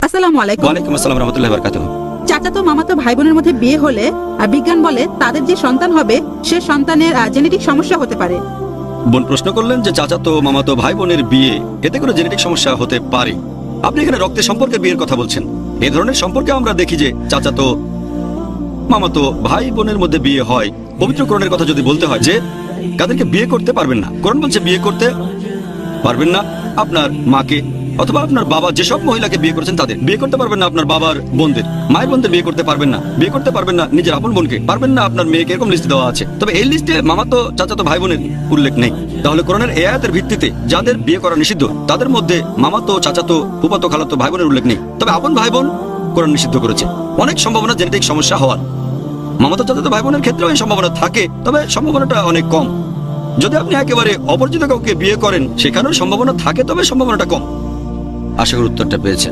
আসসালামু আলাইকুম। ওয়ালাইকুম আসসালাম রাহমাতুল্লাহি ওয়া বারাকাতুহু। চাচাতো মামাতো ভাই বোনের মধ্যে বিয়ে হলে বিজ্ঞান বলে তাদের যে সন্তান হবে সে সন্তানের জেনেটিক সমস্যা হতে পারে। বোন প্রশ্ন করলেন যে চাচাতো মামাতো ভাই বোনের বিয়ে এতে কোনো জেনেটিক সমস্যা হতে পারে। আপনি এখানে রক্তের সম্পর্কে বিয়ের কথা বলছেন। এই ধরনের সম্পর্কে আমরা দেখি যে চাচাতো মামাতো ভাই বোনের মধ্যে বিয়ে হয়। পবিত্র কোরআনের কথা যদি বলতে হয় যে কাদেরকে বিয়ে করতে পারবেন না, কোরআন বলছে বিয়ে করতে পারবেন না আপনার মাকে অথবা আপনার বাবা যেসব মহিলাকে বিয়ে করেছেন তাদের বিয়ে করতে পারবেন না, আপনার বাবার বোনদের মায়ের বোনদের বিয়ে করতে পারবেন না, বিয়ে করতে পারবেন না নিজের আপন বোনকে, পারবেন না আপনার মেয়েকে, এরকম লিস্টে দেওয়া আছে। তবে এই লিস্টে মামাতো চাচাতো ভাই বোনের উল্লেখ নেই। তাহলে কোরআনের এই আয়াতের ভিত্তিতে যাদের বিয়ে করা নিষিদ্ধ তাদের মধ্যে মামাতো চাচাতো ফুফাতো খালাতো ভাই বোনের উল্লেখ নেই। তবে আপন ভাই বোন কোরআন নিষিদ্ধ করেছে। অনেক সম্ভাবনা জেনেটিক সমস্যা হওয়ার। মামাতো চাচাতো ভাই বোনের ক্ষেত্রেও এই সম্ভাবনা থাকে, তবে সম্ভাবনাটা অনেক কম। যদি আপনি একেবারে অপরিচিত কাউকে বিয়ে করেন সেখানেও সম্ভাবনা থাকে, তবে সম্ভাবনাটা কম। আশা করি উত্তরটা পেয়েছেন।